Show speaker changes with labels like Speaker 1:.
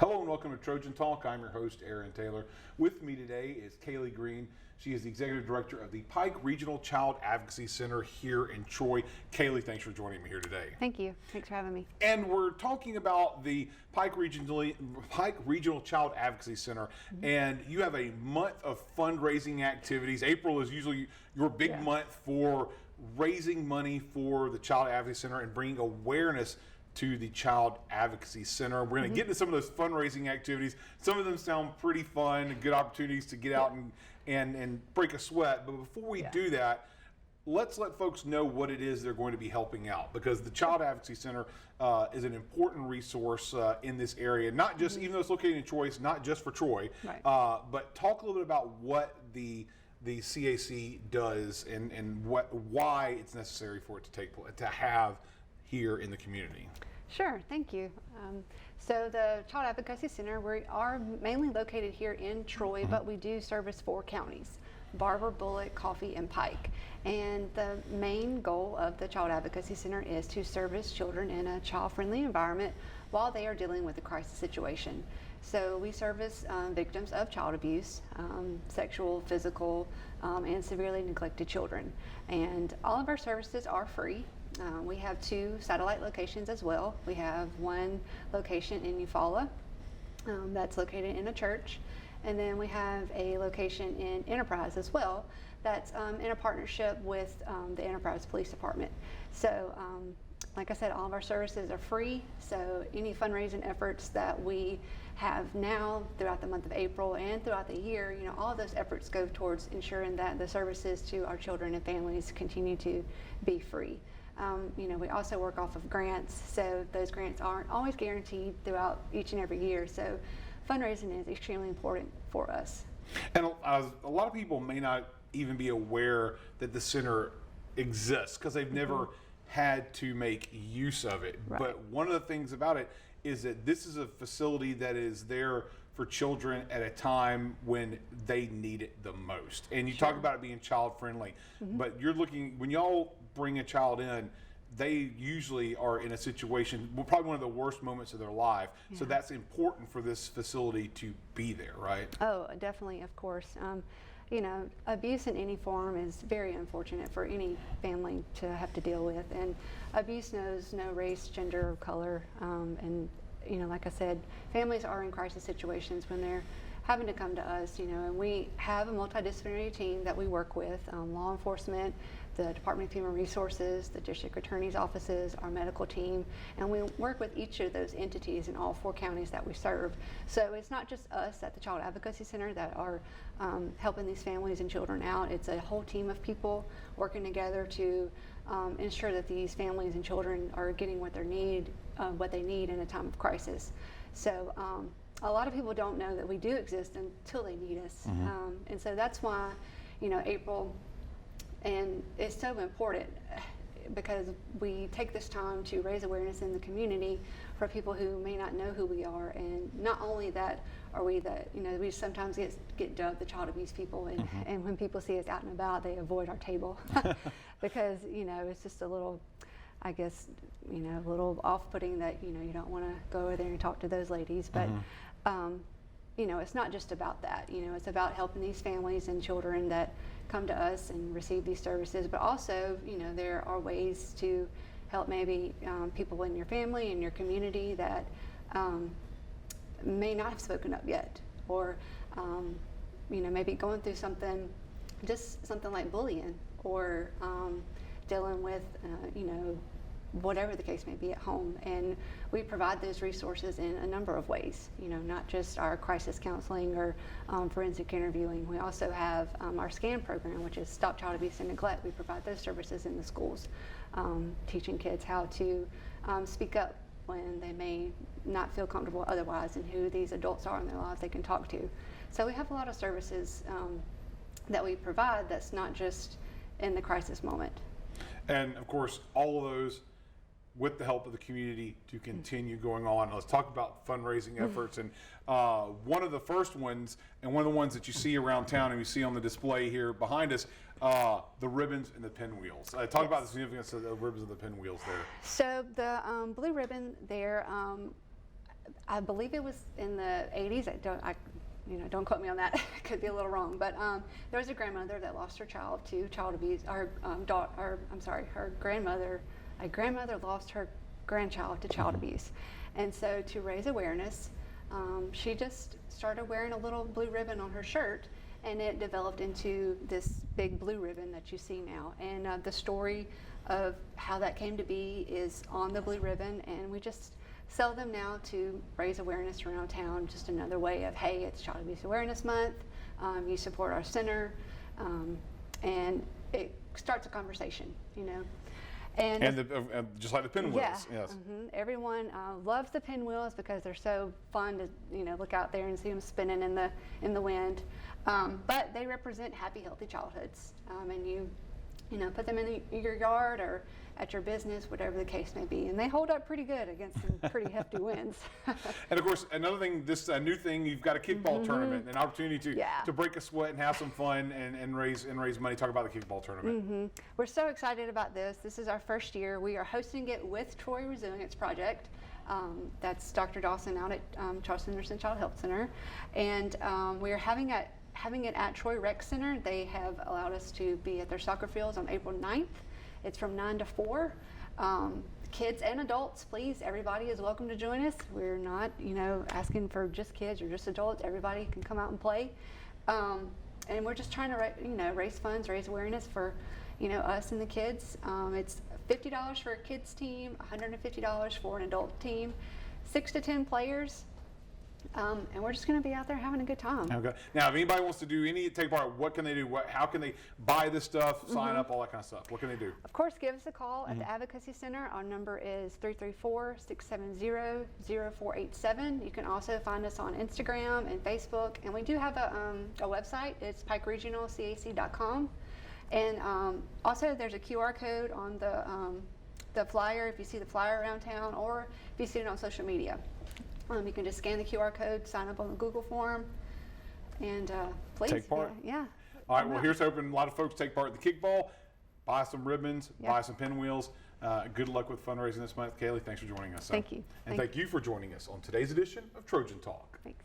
Speaker 1: Hello and welcome to Trojan Talk. I'm your host, Aaron Taylor. With me today is Kaley Green. She is the Executive Director of the Pike Regional Child Advocacy Center here in Troy. Kaley, thanks for joining me here today.
Speaker 2: Thank you. Thanks for having me.
Speaker 1: And we're talking about the Pike Regional Child Advocacy Center, and you have a month of fundraising activities. April is usually your big month for raising money for the Child Advocacy Center and bringing awareness to the Child Advocacy Center. We're going to get into some of those fundraising activities. Some of them sound pretty fun and good opportunities to get out and break a sweat. But before we do that, let's let folks know what it is they're going to be helping out, because the Child Advocacy Center is an important resource in this area, not just, even though it's located in Troy, it's not just for Troy, but talk a little bit about what the CAC does and why it's necessary for it to have here in the community.
Speaker 2: Sure, thank you. So the Child Advocacy Center, we are mainly located here in Troy, but we do service 4 counties: Barber, Bullitt, Coffee, and Pike. And the main goal of the Child Advocacy Center is to service children in a child-friendly environment while they are dealing with a crisis situation. So we service victims of child abuse, sexual, physical, and severely neglected children. And all of our services are free. We have 2 satellite locations as well. We have one location in Eufaula that's located in a church, and then we have a location in Enterprise as well that's in a partnership with the Enterprise Police Department. So like I said, all of our services are free, so any fundraising efforts that we have now throughout the month of April and throughout the year, all of those efforts go towards ensuring that the services to our children and families continue to be free. We also work off of grants, so those grants aren't always guaranteed throughout each and every year. So fundraising is extremely important for us.
Speaker 1: And a lot of people may not even be aware that the center exists because they've never had to make use of it.
Speaker 2: Right.
Speaker 1: But one of the things about it is that this is a facility that is there for children at a time when they need it the most. And you talk about it being child friendly, but you're looking, when y'all bring a child in, they usually are in a situation, probably one of the worst moments of their life. So that's important for this facility to be there, right?
Speaker 2: Oh, definitely, of course. Abuse in any form is very unfortunate for any family to have to deal with. And abuse knows no race, gender, or color. And like I said, families are in crisis situations when they're having to come to us, and we have a multidisciplinary team that we work with, law enforcement, the Department of Human Resources, the District Attorney's offices, our medical team, and we work with each of those entities in all 4 counties that we serve. So it's not just us at the Child Advocacy Center that are helping these families and children out. It's a whole team of people working together to ensure that these families and children are getting what they need in a time of crisis. So a lot of people don't know that we do exist until they need us. And so that's why, April, and it's so important because we take this time to raise awareness in the community for people who may not know who we are. And not only that are we we sometimes get dubbed the child abuse people, and when people see us out and about, they avoid our table because, it's just a little, I guess, a little off-putting that, you don't want to go over there and talk to those ladies. But, it's not just about that. It's about helping these families and children that come to us and receive these services. But also, there are ways to help maybe people in your family and your community that may not have spoken up yet, or, maybe going through something like bullying, or dealing with, whatever the case may be at home. And we provide those resources in a number of ways, not just our crisis counseling or forensic interviewing. We also have our SCAN program, which is Stop Child Abuse and Neglect. We provide those services in the schools, teaching kids how to speak up when they may not feel comfortable otherwise, and who these adults are in their lives they can talk to. So we have a lot of services that we provide that's not just in the crisis moment.
Speaker 1: And of course, all of those with the help of the community to continue going on. Let's talk about fundraising efforts. And one of the first ones, and one of the ones that you see around town and you see on the display here behind us, the ribbons and the pinwheels. Talk about the significance of the ribbons and the pinwheels there.
Speaker 2: So the blue ribbon there, I believe it was in the 80s. Don't quote me on that. Could be a little wrong, but there was a grandmother that lost her child to child abuse. Her grandmother. A grandmother lost her grandchild to child abuse, and so to raise awareness, she just started wearing a little blue ribbon on her shirt, and it developed into this big blue ribbon that you see now. And the story of how that came to be is on the blue ribbon, and we just sell them now to raise awareness around town. Just another way of, hey, it's Child Abuse Awareness Month. You support our center, and it starts a conversation, And
Speaker 1: just like the pinwheels.
Speaker 2: yeah,
Speaker 1: Yes.
Speaker 2: Everyone loves the pinwheels because they're so fun to look out there and see them spinning in the wind. But they represent happy, healthy childhoods, and you put them in your yard or at your business, whatever the case may be, and they hold up pretty good against some pretty hefty winds.
Speaker 1: And of course, another thing, this new thing, you've got a kickball tournament, an opportunity to break a sweat and have some fun and raise money. Talk about the kickball tournament.
Speaker 2: We're so excited about this. This is our first year. We are hosting it with Troy Resilience Project. That's Dr. Dawson out at Charleston Nurse and Child Health Center, and we are having it at Troy Rec Center. They have allowed us to be at their soccer fields on April 9th. It's from 9 to 4. Kids and adults, please, everybody is welcome to join us. We're not, asking for just kids or just adults. Everybody can come out and play. And we're just trying to, raise funds, raise awareness for, us and the kids. It's $50 for a kids team, $150 for an adult team, 6 to 10 players. And we're just going to be out there having a good time.
Speaker 1: Okay. Now, if anybody wants to take part, what can they do? How can they buy this stuff, sign up, all that kind of stuff? What can they do?
Speaker 2: Of course, give us a call at the Advocacy Center. Our number is 334-670-0487. You can also find us on Instagram and Facebook. And we do have a website. It's pikeregionalcac.com. And also, there's a QR code on the flyer if you see the flyer around town, or if you see it on social media. You can just scan the QR code, sign up on the Google form, and please
Speaker 1: take part.
Speaker 2: Yeah.
Speaker 1: All right. Well, here's hoping a lot of folks take part in the kickball, buy some ribbons, buy some pinwheels. Good luck with fundraising this month. Kaley, thanks for joining us.
Speaker 2: Thank you.
Speaker 1: And thank you for joining us on today's edition of Trojan Talk.
Speaker 2: Thanks.